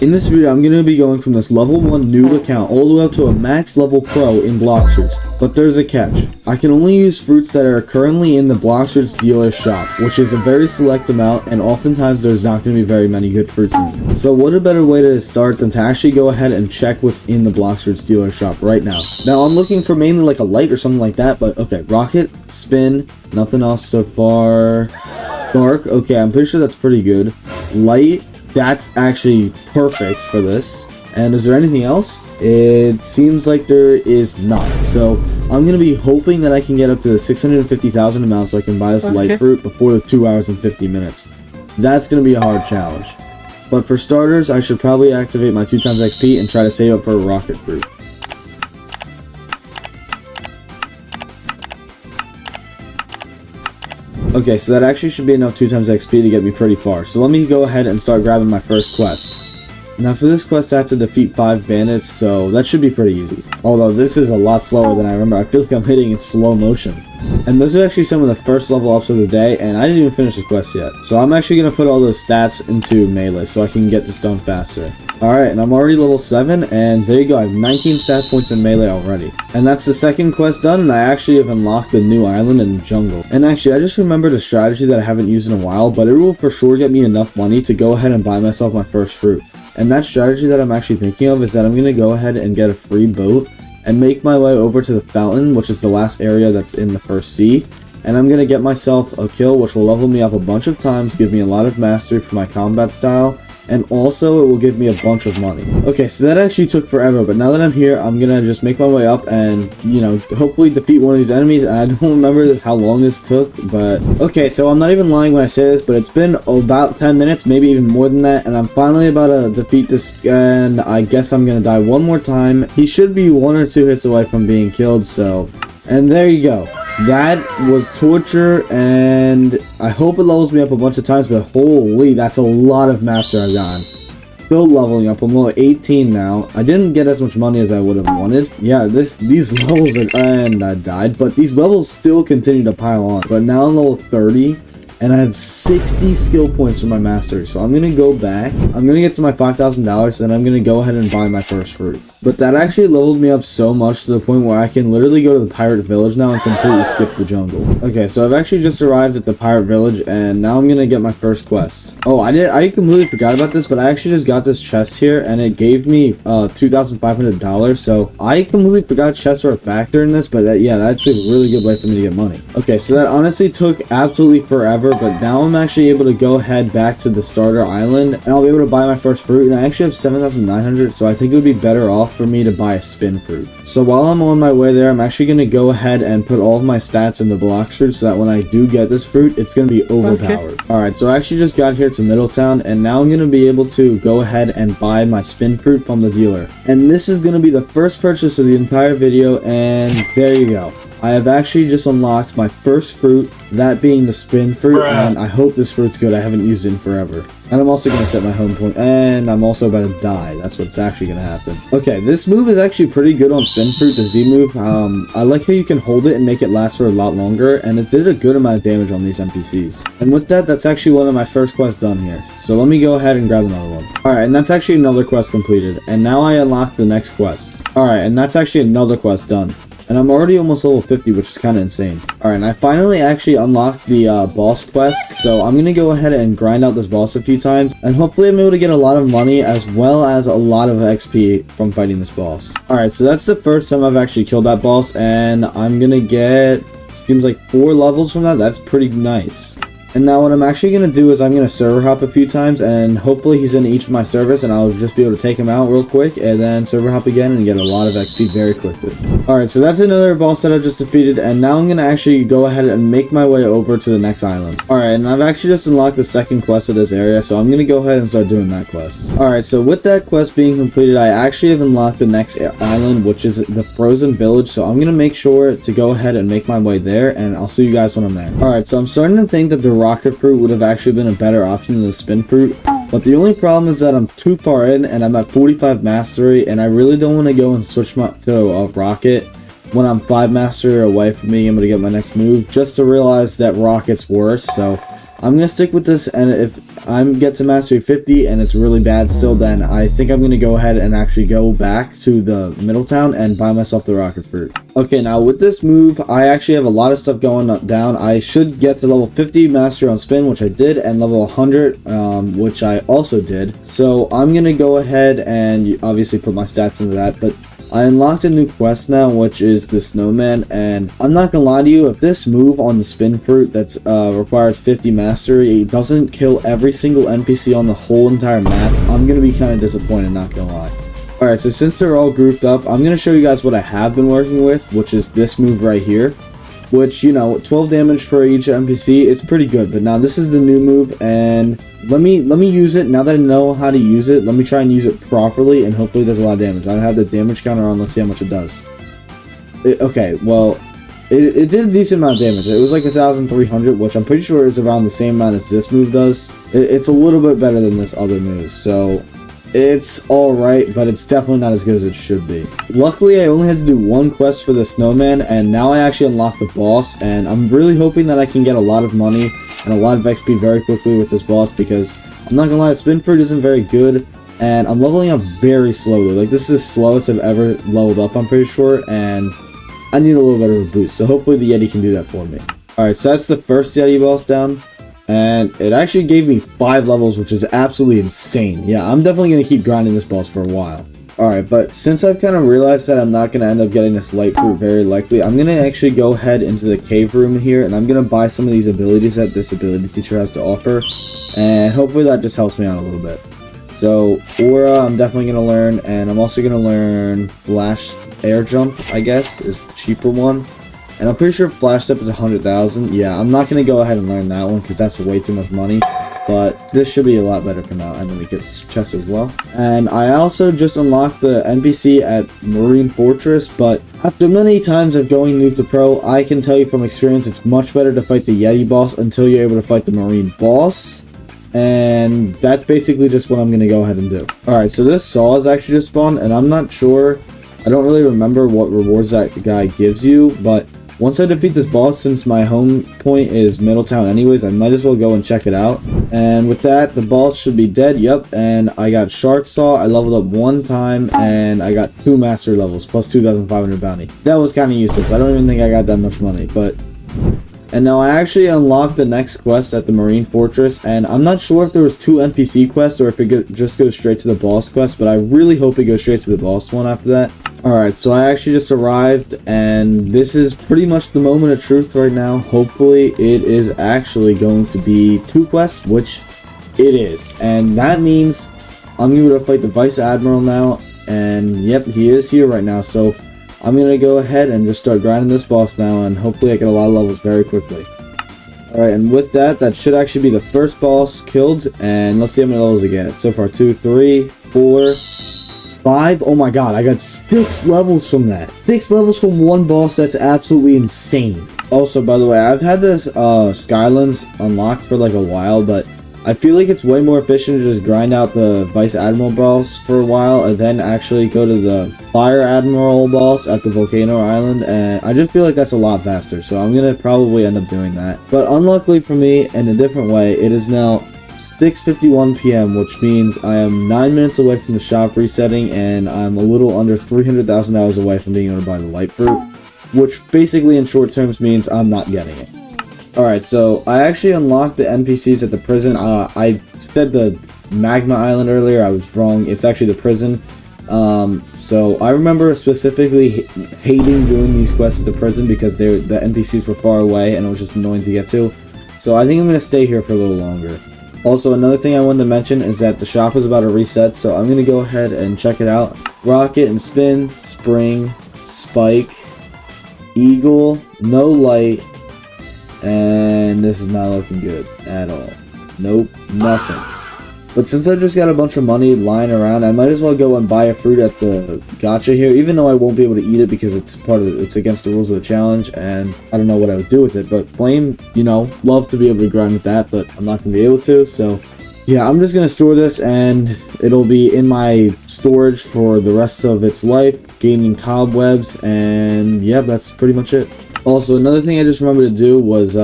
In this video, I'm going to be going from this level 1 noob account all the way up to a max level pro in Blox Fruits. But there's a catch. I can only use fruits that are currently in the Blox Fruits Dealer Shop, which is a very select amount, and oftentimes there's not going to be very many good fruits in it. So what a better way to start than to actually go ahead and check what's in the Blox Fruits Dealer Shop right now. Now, I'm looking for mainly like a light or something like that, but okay, rocket, spin, nothing else so far. Dark, okay, I'm pretty sure that's pretty good. Light, that's actually perfect for this. And is there anything else? It seems like there is not. So I'm going to be hoping that I can get up to the 650,000 amount so I can buy this light fruit before the 2 hours and 50 minutes. That's going to be a hard challenge. But for starters, I should probably activate my 2x XP and try to save up for a rocket fruit. Okay, so that actually should be enough 2x XP to get me pretty far. So let me go ahead and start grabbing my first quest. Now for this quest I have to defeat 5 bandits, so that should be pretty easy. Although this is a lot slower than I remember. I feel like I'm hitting in slow motion. And those are actually some of the first level ups of the day, and I didn't even finish the quest yet. So I'm actually going to put all those stats into melee so I can get this done faster. Alright, and I'm already level 7, and there you go, I have 19 stat points in melee already. And that's the second quest done, and I actually have unlocked the new island in the jungle. And actually, I just remembered a strategy that I haven't used in a while, but it will for sure get me enough money to go ahead and buy myself my first fruit. And that strategy that I'm actually thinking of is that I'm going to go ahead and get a free boat and make my way over to the fountain, which is the last area that's in the first sea. And I'm going to get myself a kill, which will level me up a bunch of times, give me a lot of mastery for my combat style, and also it will give me a bunch of money. Okay, so that actually took forever, but now that I'm here, I'm gonna just make my way up and, you know, hopefully defeat one of these enemies. And I don't remember how long this took, but okay, so I'm not even lying when I say this, but it's been about 10 minutes, maybe even more than that, and I'm finally about to defeat this, and I guess I'm gonna die one more time. He should be 1 or 2 hits away from being killed, so, and there you go. That was torture, and I hope it levels me up a bunch of times, but holy, that's a lot of master I've gotten. Still leveling up, I'm level 18 now. I didn't get as much money as I would have wanted. Yeah, these levels are, and I died, but these levels still continue to pile on. But now I'm level 30, and I have 60 skill points for my mastery. So I'm going to go back, I'm going to get to my $5,000, and I'm going to go ahead and buy my first fruit. But that actually leveled me up so much to the point where I can literally go to the pirate village now and completely skip the jungle. Okay, so I've actually just arrived at the pirate village, and now I'm gonna get my first quest. Oh, I completely forgot about this, but I actually just got this chest here, and it gave me $2,500. So I completely forgot chests were a factor in this, but yeah, that's a really good way for me to get money. Okay, so that honestly took absolutely forever, but now I'm actually able to go ahead back to the starter island, and I'll be able to buy my first fruit. And I actually have 7,900, so I think it would be better off for me to buy a spin fruit. So while I'm on my way there, I'm actually going to go ahead and put all of my stats in the Blox fruit so that when I do get this fruit, it's going to be overpowered. Okay. Alright, so I actually just got here to Middletown, and now I'm going to be able to go ahead and buy my spin fruit from the dealer. And this is going to be the first purchase of the entire video, and there you go. I have actually just unlocked my first fruit, that being the spin fruit, and I hope this fruit's good. I haven't used it in forever. And I'm also going to set my home point, and I'm also about to die. That's what's actually going to happen. Okay, this move is actually pretty good on spin fruit, the Z move. I like how you can hold it and make it last for a lot longer, and it did a good amount of damage on these NPCs. And with that, that's actually one of my first quests done here. So let me go ahead and grab another one. Alright, and that's actually another quest completed. And now I unlock the next quest. Alright, and that's actually another quest done. And I'm already almost level 50, which is kind of insane. Alright, and I finally actually unlocked the boss quest, so I'm going to go ahead and grind out this boss a few times, and hopefully I'm able to get a lot of money as well as a lot of XP from fighting this boss. Alright, so that's the first time I've actually killed that boss, and I'm going to get, seems like 4 levels from that. That's pretty nice. And now what I'm actually going to do is I'm going to server hop a few times, and hopefully he's in each of my servers, and I'll just be able to take him out real quick, and then server hop again and get a lot of XP very quickly. Alright, so that's another boss that I just defeated, and now I'm going to actually go ahead and make my way over to the next island. Alright, and I've actually just unlocked the second quest of this area, so I'm going to go ahead and start doing that quest. Alright, so with that quest being completed, I actually have unlocked the next island, which is the frozen village, so I'm going to make sure to go ahead and make my way there, and I'll see you guys when I'm there. Alright, so I'm starting to think that the rocket fruit would have actually been a better option than the spin fruit, but the only problem is that I'm too far in and I'm at 45 mastery, and I really don't want to go and switch to a rocket when I'm 5 mastery away from being able to get my next move, just to realize that rocket's worse. So I'm gonna stick with this, and if I get to mastery 50 and it's really bad still, then I think I'm gonna go ahead and actually go back to the middle town and buy myself the rocket fruit. Okay, now with this move, I actually have a lot of stuff going down. I should get to level 50 mastery on spin, which I did, and level 100, which I also did. So I'm gonna go ahead and obviously put my stats into that, but I unlocked a new quest now, which is the snowman, and I'm not gonna lie to you, if this move on the spin fruit that's required 50 mastery, it doesn't kill every single NPC on the whole entire map, I'm gonna be kind of disappointed, not gonna lie. Alright, so since they're all grouped up, I'm gonna show you guys what I have been working with, which is this move right here, which, you know, 12 damage for each NPC, it's pretty good. But now this is the new move, and let me use it. Now that I know how to use it, let me try and use it properly, and hopefully it does a lot of damage. I have the damage counter on. Let's see how much it does. Okay, well, it did a decent amount of damage. It was like 1,300, which I'm pretty sure is around the same amount as this move does. It's a little bit better than this other move, so it's alright, but it's definitely not as good as it should be. Luckily, I only had to do one quest for the snowman, and now I actually unlocked the boss, and I'm really hoping that I can get a lot of money and a lot of XP very quickly with this boss, because I'm not gonna lie, spin fruit isn't very good, and I'm leveling up very slowly. Like, this is the slowest I've ever leveled up, I'm pretty sure, and I need a little bit of a boost, so hopefully the Yeti can do that for me. Alright, so that's the first Yeti boss down. And it actually gave me 5 levels, which is absolutely insane. Yeah, I'm definitely going to keep grinding this boss for a while. Alright, but since I've kind of realized that I'm not going to end up getting this light fruit very likely, I'm going to actually go ahead into the cave room in here, and I'm going to buy some of these abilities that this ability teacher has to offer. And hopefully that just helps me out a little bit. So, Aura, I'm definitely going to learn, and I'm also going to learn Flash Air Jump, I guess, is the cheaper one. And I'm pretty sure Flash Step is 100,000. Yeah, I'm not going to go ahead and learn that one because that's way too much money. But this should be a lot better for now. And then we get this chest as well. And I also just unlocked the NPC at Marine Fortress. But after many times of going noob to pro, I can tell you from experience it's much better to fight the Yeti boss until you're able to fight the Marine boss. And that's basically just what I'm going to go ahead and do. Alright, so this saw is actually just spawned. And I'm not sure. I don't really remember what rewards that guy gives you. But once I defeat this boss, since my home point is Middletown anyways, I might as well go and check it out. And with that, the boss should be dead, yep, and I got Shark Saw, I leveled up 1 time, and I got 2 master levels, plus 2,500 bounty. That was kind of useless, I don't even think I got that much money, but... And now I actually unlocked the next quest at the Marine Fortress, and I'm not sure if there was 2 NPC quests or if it just goes straight to the boss quest, but I really hope it goes straight to the boss one after that. Alright, so I actually just arrived, and this is pretty much the moment of truth right now. Hopefully it is actually going to be 2 quests, which it is. And that means I'm going to fight the Vice Admiral now, and yep, he is here right now, so I'm going to go ahead and just start grinding this boss now, and hopefully I get a lot of levels very quickly. Alright, and with that, that should actually be the first boss killed, and let's see how many levels I get. So far, 2, 3, 4, 5. Oh my god, I got 6 levels from that. 6 levels from one boss, that's absolutely insane. Also, by the way, I've had this Skylands unlocked for like a while, but I feel like it's way more efficient to just grind out the Vice Admiral boss for a while and then actually go to the Fire Admiral boss at the Volcano Island, and I just feel like that's a lot faster, so I'm gonna probably end up doing that. But unluckily for me, in a different way, it is now 6:51 p.m., which means I am 9 minutes away from the shop resetting, and I'm a little under $300,000 away from being able to buy the light fruit, which basically in short terms means I'm not getting it. Alright, so I actually unlocked the NPCs at the prison. I said the Magma Island earlier, I was wrong. It's actually the prison. So I remember specifically hating doing these quests at the prison because the NPCs were far away and it was just annoying to get to. So I think I'm going to stay here for a little longer. Also, another thing I wanted to mention is that the shop is about to reset, so I'm going to go ahead and check it out. Rocket and Spin, Spring, Spike, Eagle, No Light, and this is not looking good at all. Nope, nothing. But since I just got a bunch of money lying around, I might as well go and buy a fruit at the gacha here, even though I won't be able to eat it because it's against the rules of the challenge, and I don't know what I would do with it. But Flame, you know, love to be able to grind with that, but I'm not going to be able to, so yeah, I'm just going to store this, and it'll be in my storage for the rest of its life, gaining cobwebs, and yeah, that's pretty much it. Also, another thing I just remembered to do was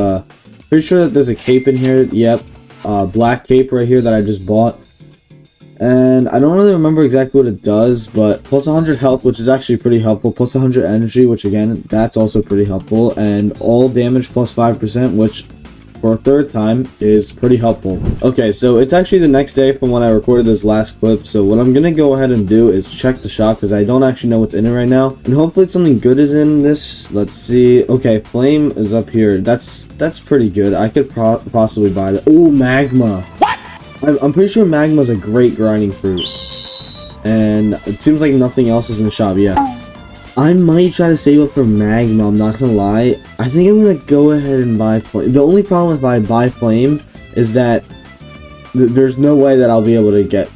Pretty sure that there's a cape in here. Yep. Black cape right here that I just bought. And I don't really remember exactly what it does, but plus 100 health, which is actually pretty helpful. Plus 100 energy, which again, that's also pretty helpful. And all damage plus 5%, which for a third time is pretty helpful. Okay, so it's actually the next day from when I recorded this last clip. So what I'm going to go ahead and do is check the shop because I don't actually know what's in it right now. And hopefully something good is in this. Let's see. Okay, flame is up here. That's pretty good. I could possibly buy that. Oh, magma. I'm pretty sure magma is a great grinding fruit, and it seems like nothing else is in the shop. Yeah, I might try to save up for magma. I'm not gonna lie. I think I'm gonna go ahead and buy flame. The only problem if I buy flame is that there's no way that I'll be able to get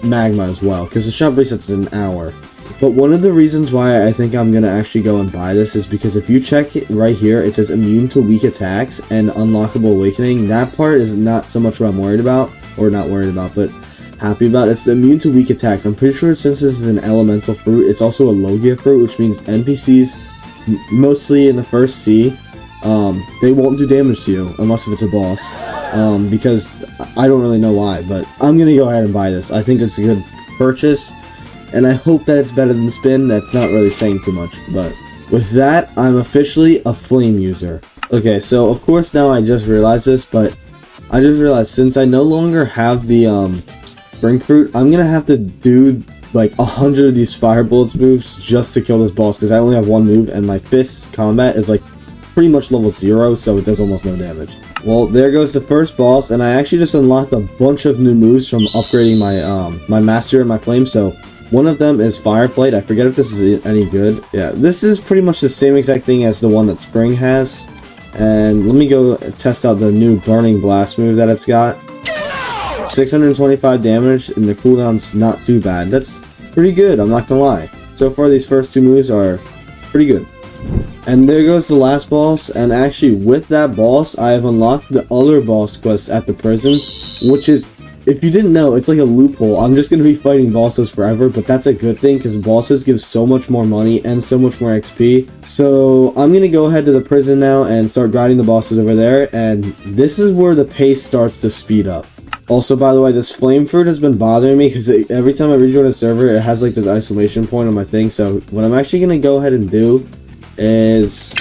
magma as well because the shop resets in an hour. But one of the reasons why I think I'm gonna actually go and buy this is because if you check it right here, it says immune to weak attacks and unlockable awakening. That part is not so much what I'm worried about. Or not worried about, but happy about. It's the immune to weak attacks. I'm pretty sure since this is an elemental fruit, it's also a Logia fruit, which means NPCs, mostly in the first sea, they won't do damage to you unless if it's a boss. Because I don't really know why, but I'm gonna go ahead and buy this. I think it's a good purchase, and I hope that it's better than the spin. That's not really saying too much, but with that, I'm officially a flame user. Okay, so of course now I just realized this, but I just realized since I no longer have the spring fruit, I'm gonna have to do like 100 of these fire bullets moves just to kill this boss because I only have one move and my fist combat is like pretty much level 0, so it does almost no damage. Well, there goes the first boss, and I actually just unlocked a bunch of new moves from upgrading my my master and my flame. So one of them is Fireplate. I forget if this is any good. Yeah, this is pretty much the same exact thing as the one that Spring has. And let me go test out the new Burning Blast move that it's got. 625 damage, and the cooldown's not too bad. That's pretty good, I'm not gonna lie. So far, these first two moves are pretty good. And there goes the last boss, and actually with that boss, I have unlocked the other boss quest at the prison, which is, if you didn't know, it's like a loophole. I'm just going to be fighting bosses forever, but that's a good thing because bosses give so much more money and so much more XP. So I'm going to go ahead to the prison now and start grinding the bosses over there, and this is where the pace starts to speed up. Also, by the way, this flame fruit has been bothering me because every time I rejoin a server, it has like this isolation point on my thing. So what I'm actually going to go ahead and do is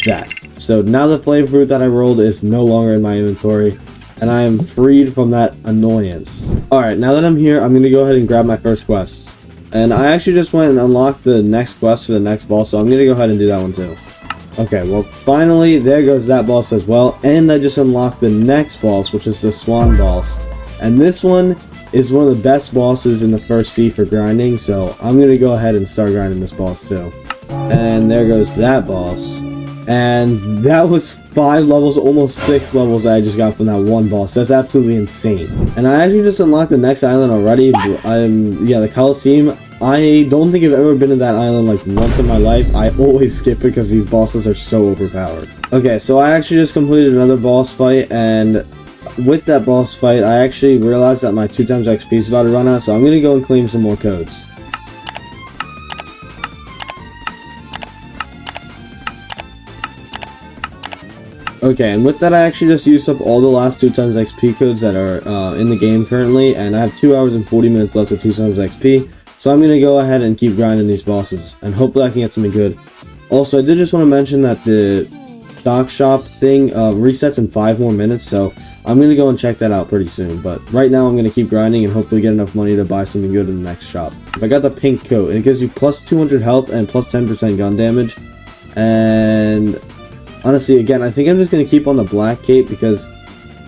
that. So now the flame fruit that I rolled is no longer in my inventory, and I am freed from that annoyance. Alright, now that I'm here, I'm going to go ahead and grab my first quest. And I actually just went and unlocked the next quest for the next boss, so I'm going to go ahead and do that one too. Okay, well, finally, there goes that boss as well. And I just unlocked the next boss, which is the Swan boss. And this one is one of the best bosses in the first sea for grinding, so I'm going to go ahead and start grinding this boss too. And there goes that boss. And that was 5 levels, almost 6 levels that I just got from that one boss. That's absolutely insane. And I actually just unlocked the next island already. Yeah, the Coliseum. I don't think I've ever been to that island like once in my life. I always skip it because these bosses are so overpowered. Okay, so I actually just completed another boss fight, and with that boss fight, I actually realized that my 2x XP is about to run out, so I'm going to go and claim some more codes. Okay, and with that, I actually just used up all the last 2x XP codes that are in the game currently, and I have 2 hours and 40 minutes left of 2x XP, so I'm going to go ahead and keep grinding these bosses, and hopefully I can get something good. Also, I did just want to mention that the stock shop thing resets in 5 more minutes, so I'm going to go and check that out pretty soon, but right now I'm going to keep grinding and hopefully get enough money to buy something good in the next shop. If I got the pink coat, it gives you plus 200 health and plus 10% gun damage, and honestly, again, I think I'm just going to keep on the black cape because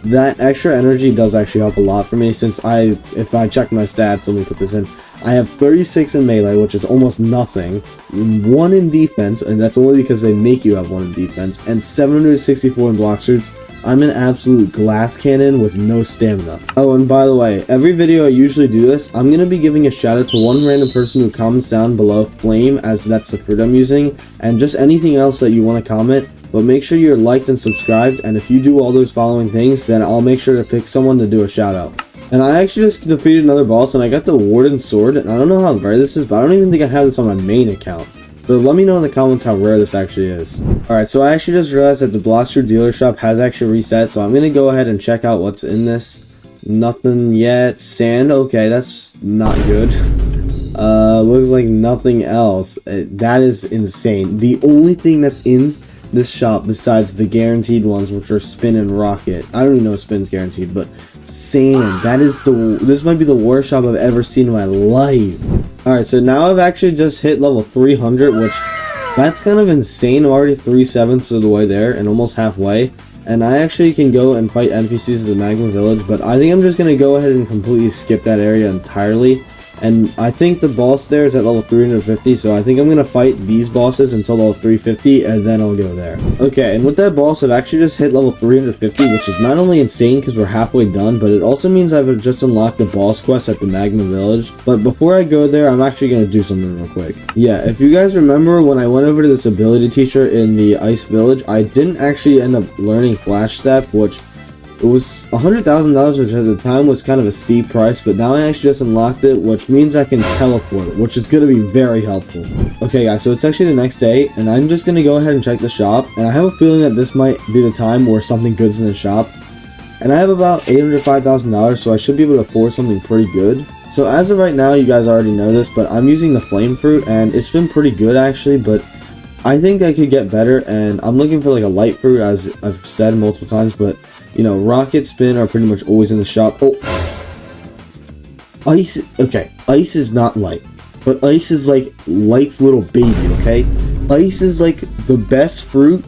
that extra energy does actually help a lot for me since if I check my stats, let me put this in, I have 36 in melee, which is almost nothing, 1 in defense, and that's only because they make you have 1 in defense, and 764 in Blox Fruits. I'm an absolute glass cannon with no stamina. Oh, and by the way, every video I usually do this, I'm going to be giving a shout out to one random person who comments down below flame, as that's the fruit I'm using, and just anything else that you want to comment. But make sure you're liked and subscribed, and if you do all those following things, then I'll make sure to pick someone to do a shout out. And I actually just defeated another boss, and I got the Warden Sword, and I don't know how rare this is, but I don't even think I have this on my main account. So let me know in the comments how rare this actually is. Alright, so I actually just realized that the Blox Fruits Dealer Shop has actually reset, so I'm going to go ahead and check out what's in this. Nothing yet. Sand, okay, that's not good. Looks like nothing else. That is insane. The only thing that's in this shop besides the guaranteed ones, which are spin and rocket. I don't even know if spin's guaranteed, but sand. This might be the worst shop I've ever seen in my life. Alright, so now I've actually just hit level 300, which that's kind of insane. I'm already 3/7 of the way there and almost halfway. And I actually can go and fight NPCs at the Magma Village, but I think I'm just going to go ahead and completely skip that area entirely. And I think the boss there is at level 350, so I think I'm going to fight these bosses until level 350, and then I'll go there. Okay, and with that boss, I've actually just hit level 350, which is not only insane because we're halfway done, but it also means I've just unlocked the boss quest at the Magma Village. But before I go there, I'm actually going to do something real quick. Yeah, if you guys remember when I went over to this ability teacher in the Ice Village, I didn't actually end up learning Flash Step, which it was $100,000, which at the time was kind of a steep price, but now I actually just unlocked it, which means I can teleport, which is going to be very helpful. Okay guys, so it's actually the next day, and I'm just going to go ahead and check the shop, and I have a feeling that this might be the time where something good's in the shop. And I have about $805,000, so I should be able to afford something pretty good. So as of right now, you guys already know this, but I'm using the flame fruit, and it's been pretty good actually, but I think I could get better, and I'm looking for like a light fruit, as I've said multiple times, but you know, rocket, spin are pretty much always in the shop. Oh, ice. Okay, ice is not light, but ice is like light's little baby. Okay, ice is like the best fruit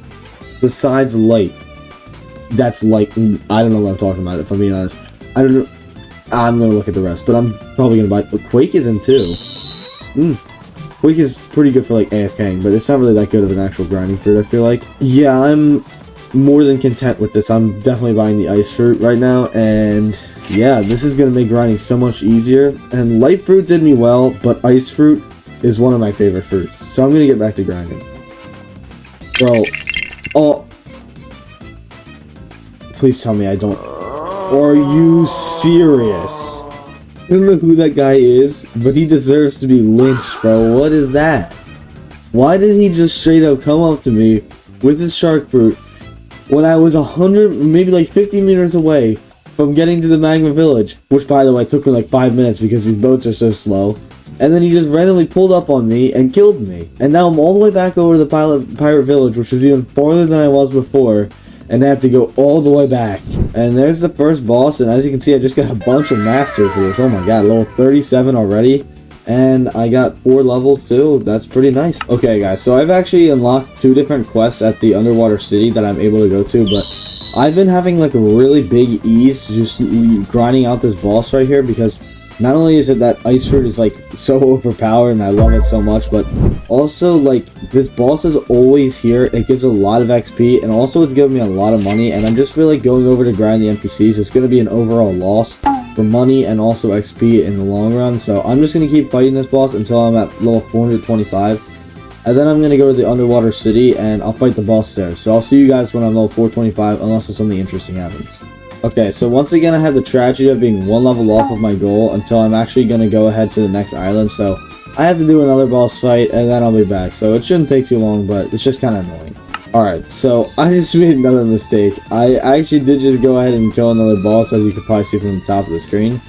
besides light. That's light. I don't know what I'm talking about. If I'm being honest, I don't know. I'm gonna look at the rest, but I'm probably gonna buy. Quake is in too. Quake is pretty good for like AFKing, but it's not really that good of an actual grinding fruit, I feel like. Yeah, I'm more than content with this. I'm definitely buying the ice fruit right now, and yeah, this is going to make grinding so much easier. And light fruit did me well, but ice fruit is one of my favorite fruits, so I'm going to get back to grinding. Bro, oh, please tell me I don't. Are you serious? I don't know who that guy is, but he deserves to be lynched, bro. What is that? Why did he just straight up come up to me with his shark fruit when I was 100, maybe like 50 meters away from getting to the Magma Village? Which, by the way, took me like 5 minutes because these boats are so slow. And then he just randomly pulled up on me and killed me. And now I'm all the way back over to the Pirate Village, which is even farther than I was before. And I have to go all the way back. And there's the first boss, and as you can see, I just got a bunch of mastery for this. Oh my god, level 37 already. And I got 4 levels too. That's pretty nice. Okay guys, so I've actually unlocked 2 different quests at the underwater city that I'm able to go to, but I've been having like a really big ease just grinding out this boss right here, because not only is it that ice fruit is like so overpowered and I love it so much, but also like this boss is always here. It gives a lot of XP, and also it's giving me a lot of money, and I'm just really going over to grind the NPCs. It's going to be an overall loss for money and also XP in the long run, so I'm just going to keep fighting this boss until I'm at level 425, and then I'm going to go to the underwater city and I'll fight the boss there. So I'll see you guys when I'm level 425, unless there's something interesting happens. Okay, so once again I have the tragedy of being 1 level off of my goal until I'm actually going to go ahead to the next island, so I have to do another boss fight and then I'll be back. So it shouldn't take too long, but it's just kind of annoying. Alright, so I just made another mistake. I actually did just go ahead and kill another boss, as you can probably see from the top of the screen,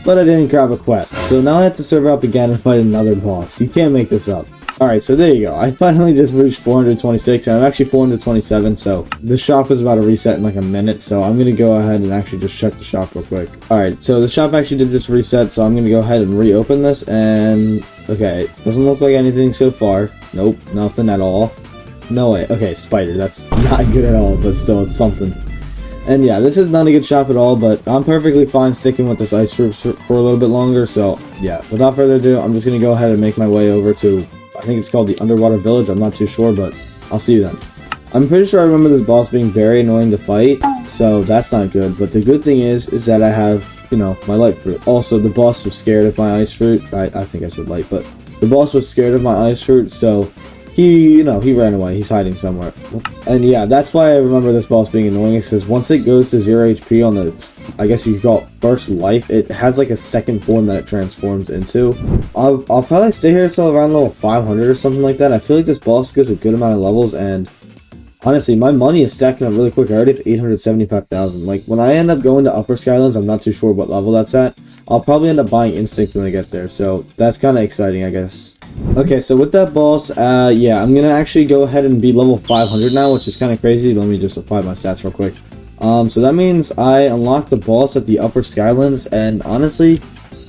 but I didn't grab a quest. So now I have to serve up again and fight another boss. You can't make this up. Alright, so there you go. I finally just reached 426, and I'm actually 427, so the shop is about to reset in like a minute, so I'm going to go ahead and actually just check the shop real quick. Alright, so the shop actually did just reset, so I'm going to go ahead and reopen this, and okay, doesn't look like anything so far. Nope, nothing at all. No way. Okay, spider, that's not good at all, but still, it's something. And yeah, this is not a good shop at all, but I'm perfectly fine sticking with this ice fruit for a little bit longer, so yeah, without further ado, I'm just going to go ahead and make my way over to, I think it's called the Underwater Village. I'm not too sure, but I'll see you then. I'm pretty sure I remember this boss being very annoying to fight, so that's not good. But the good thing is that I have, you know, my light fruit. Also, the boss was scared of my ice fruit. I think I said light, but the boss was scared of my ice fruit, so he, you know, he ran away. He's hiding somewhere. And yeah, that's why I remember this boss being annoying, because once it goes to 0 HP on its I guess you could call it burst life. It has like a second form that it transforms into. I'll probably stay here until around level 500 or something like that. I feel like this boss gives a good amount of levels, and honestly, my money is stacking up really quick. I already have 875,000. Like, when I end up going to Upper Skylands, I'm not too sure what level that's at. I'll probably end up buying Instinct when I get there, so that's kind of exciting, I guess. Okay, so with that boss, yeah, I'm gonna actually go ahead and be level 500 now, which is kind of crazy. Let me just apply my stats real quick. So that means I unlocked the boss at the Upper Skylands, and honestly,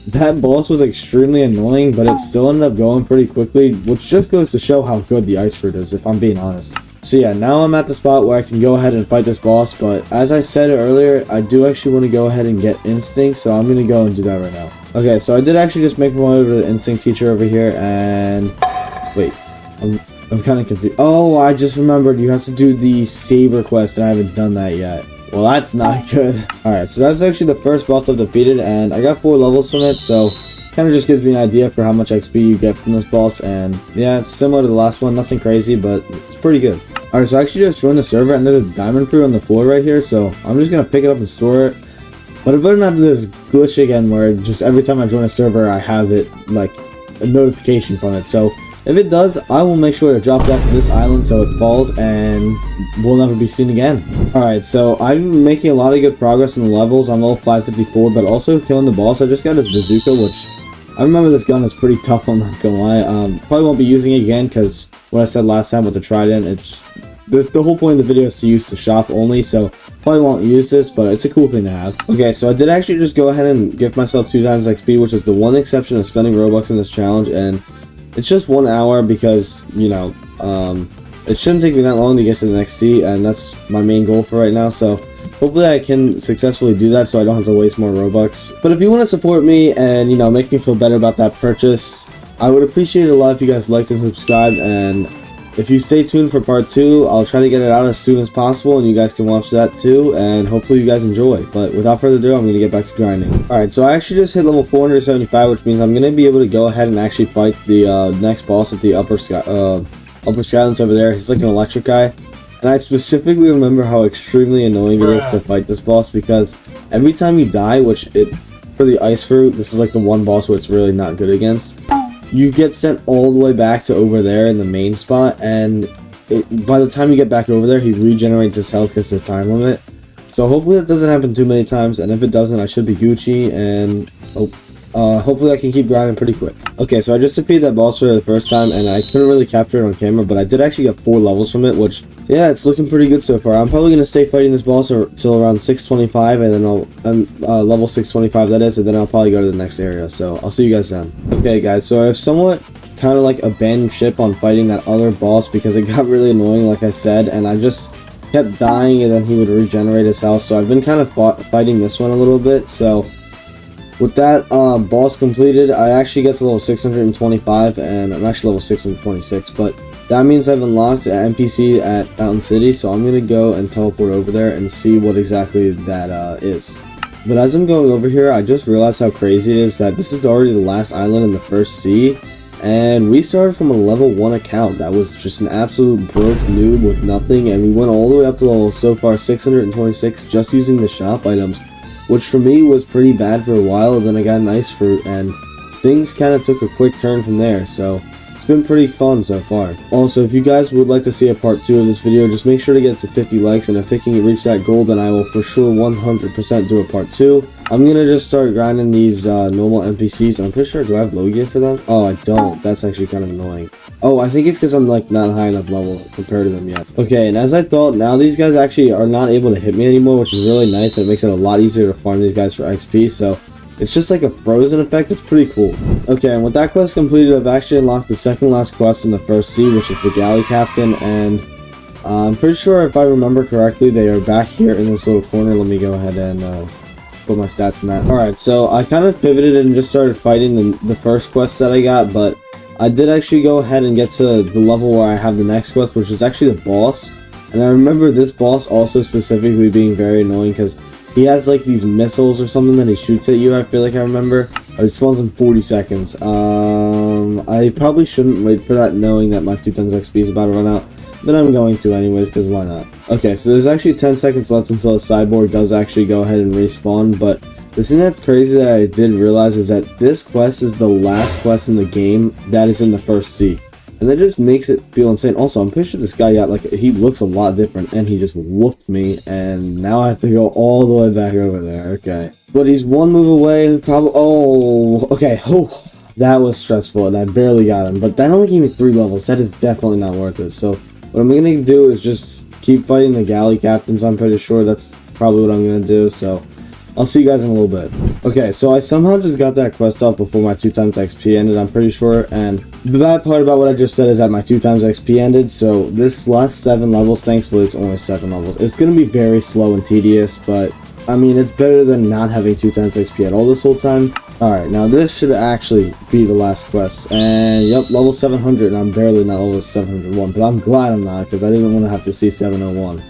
that boss was extremely annoying, but it still ended up going pretty quickly, which just goes to show how good the ice fruit is, if I'm being honest. So yeah, now I'm at the spot where I can go ahead and fight this boss, but as I said earlier, I do actually want to go ahead and get Instinct, so I'm going to go and do that right now. Okay, so I did actually just make my way over to the Instinct teacher over here, and wait, I'm kind of confused. Oh, I just remembered you have to do the Saber quest, and I haven't done that yet. Well, that's not good. Alright, so that's actually the first boss I've defeated, and I got 4 levels from it, so kind of just gives me an idea for how much XP you get from this boss, and yeah, it's similar to the last one, nothing crazy, but it's pretty good. Alright, so I actually just joined the server, and there's a diamond fruit on the floor right here, so I'm just gonna pick it up and store it. But it better not do this glitch again where just every time I join a server, I have it, like, a notification from it. So if it does, I will make sure to drop it off to this island so it falls and will never be seen again. Alright, so I'm making a lot of good progress in the levels. I'm level 554, but also killing the boss. I just got a bazooka, which I remember this gun is pretty tough, I'm not gonna lie. Probably won't be using it again because what I said last time with the trident, it's the whole point of the video is to use the shop only, so probably won't use this, but it's a cool thing to have. Okay, so I did actually just go ahead and give myself 2 times XP, which is the one exception of spending Robux in this challenge, and it's just 1 hour because, you know, it shouldn't take me that long to get to the next sea, and that's my main goal for right now, so hopefully I can successfully do that so I don't have to waste more Robux. But if you want to support me and, you know, make me feel better about that purchase, I would appreciate it a lot if you guys liked and subscribed, and if you stay tuned for part 2, I'll try to get it out as soon as possible, and you guys can watch that too, and hopefully you guys enjoy. But without further ado, I'm going to get back to grinding. Alright, so I actually just hit level 475, which means I'm going to be able to go ahead and actually fight the next boss at the Upper Skylands over there. He's like an electric guy. And I specifically remember how extremely annoying it is to fight this boss, because every time you die, for the ice fruit, this is like the one boss where it's really not good against, you get sent all the way back to over there in the main spot, and by the time you get back over there, he regenerates his health because there's a time limit. So hopefully that doesn't happen too many times, and if it doesn't, I should be Gucci, and hopefully I can keep grinding pretty quick. Okay, so I just defeated that boss for the first time, and I couldn't really capture it on camera, but I did actually get 4 levels from it, which, yeah, it's looking pretty good so far. I'm probably going to stay fighting this boss until around 625, and then I'll, level 625 that is, and then I'll probably go to the next area, so I'll see you guys then. Okay guys, so I've somewhat kind of like abandoned ship on fighting that other boss because it got really annoying, like I said, and I just kept dying and then he would regenerate his health, so I've been kind of fighting this one a little bit. So with that boss completed, I actually get to level 625, and I'm actually level 626, but that means I've unlocked an NPC at Fountain City, so I'm going to go and teleport over there and see what exactly that is. But as I'm going over here, I just realized how crazy it is that this is already the last island in the first sea, and we started from a level 1 account that was just an absolute broke noob with nothing, and we went all the way up to level, so far, 626 just using the shop items, which for me was pretty bad for a while. And then I got an ice fruit, and things kind of took a quick turn from there, so it's been pretty fun so far. Also, if you guys would like to see a part 2 of this video, just make sure to get to 50 likes, and if it can reach that goal, then I will for sure 100% do a part 2. I'm gonna just start grinding these normal NPCs. I'm pretty sure, do I have low gear for them? Oh, I don't. That's actually kind of annoying. Oh, I think it's because I'm like not high enough level compared to them yet. Okay, and as I thought, now these guys actually are not able to hit me anymore, which is really nice, and it makes it a lot easier to farm these guys for XP, so it's just like a frozen effect. It's pretty cool. Okay, and with that quest completed, I've actually unlocked the second last quest in the first sea, which is the galley captain, and I'm pretty sure if I remember correctly, they are back here in this little corner. Let me go ahead and put my stats in that. Alright, so I kind of pivoted and just started fighting the first quest that I got, but I did actually go ahead and get to the level where I have the next quest, which is actually the boss. And I remember this boss also specifically being very annoying because he has like these missiles or something that he shoots at you, I feel like I remember. It spawns in 40 seconds. I probably shouldn't wait for that, knowing that my 2 times XP is about to run out. but I'm going to anyways, because why not? Okay, so there's actually 10 seconds left until the cyborg does actually go ahead and respawn, but the thing that's crazy that I did realize is that this quest is the last quest in the game that is in the first sea. And that just makes it feel insane. Also, I'm pretty sure this guy got, like, he looks a lot different, and he just whooped me, and now I have to go all the way back over there. Okay. But he's one move away, probably. Oh, okay. Oh, that was stressful, and I barely got him. But that only gave me 3 levels. That is definitely not worth it. So, what I'm going to do is just keep fighting the galley captains. I'm pretty sure that's probably what I'm going to do. So, I'll see you guys in a little bit. Okay, so I somehow just got that quest off before my 2x XP ended, I'm pretty sure. And the bad part about what I just said is that my 2x XP ended. So this last 7 levels, thankfully it's only 7 levels. It's going to be very slow and tedious, but I mean, it's better than not having 2x XP at all this whole time. Alright, now this should actually be the last quest. And yep, level 700, and I'm barely not level 701. But I'm glad I'm not, because I didn't want to have to see 701.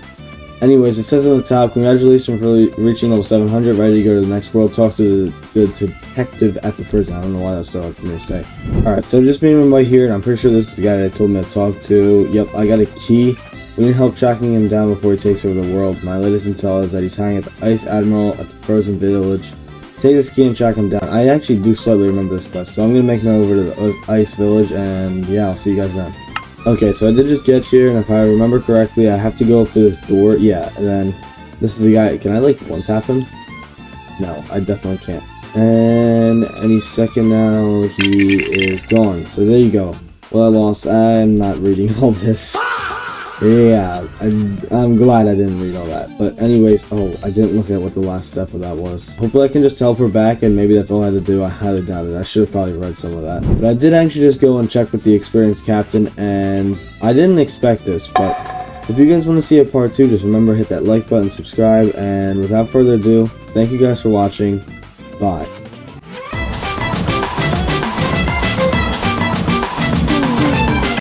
Anyways, it says on the top, congratulations for reaching level 700, ready to go to the next world, talk to the detective at the prison. I don't know why that's so hard for me to say. Alright, so just meeting him right here, and I'm pretty sure this is the guy that told me to talk to. Yep, I got a key. We need help tracking him down before he takes over the world. My latest intel is that he's hanging at the Ice Admiral at the Frozen Village. Take this key and track him down. I actually do slightly remember this quest, so I'm going to make my way over to the Ice Village, and yeah, I'll see you guys then. Okay, so I did just get here, and if I remember correctly, I have to go up to this door. Yeah, and then this is the guy. Can I, like, one-tap him? No, I definitely can't. And any second now, he is gone. So there you go. Well, I lost. I'm not reading all this. Yeah, I'm glad I didn't read all that. But anyways, oh, I didn't look at what the last step of that was. Hopefully I can just teleport back, and maybe that's all I had to do. I highly doubt it. I should have probably read some of that. But I did actually just go and check with the experienced captain, and I didn't expect this, but if you guys want to see a part 2, just remember hit that like button, subscribe, and without further ado, thank you guys for watching. Bye.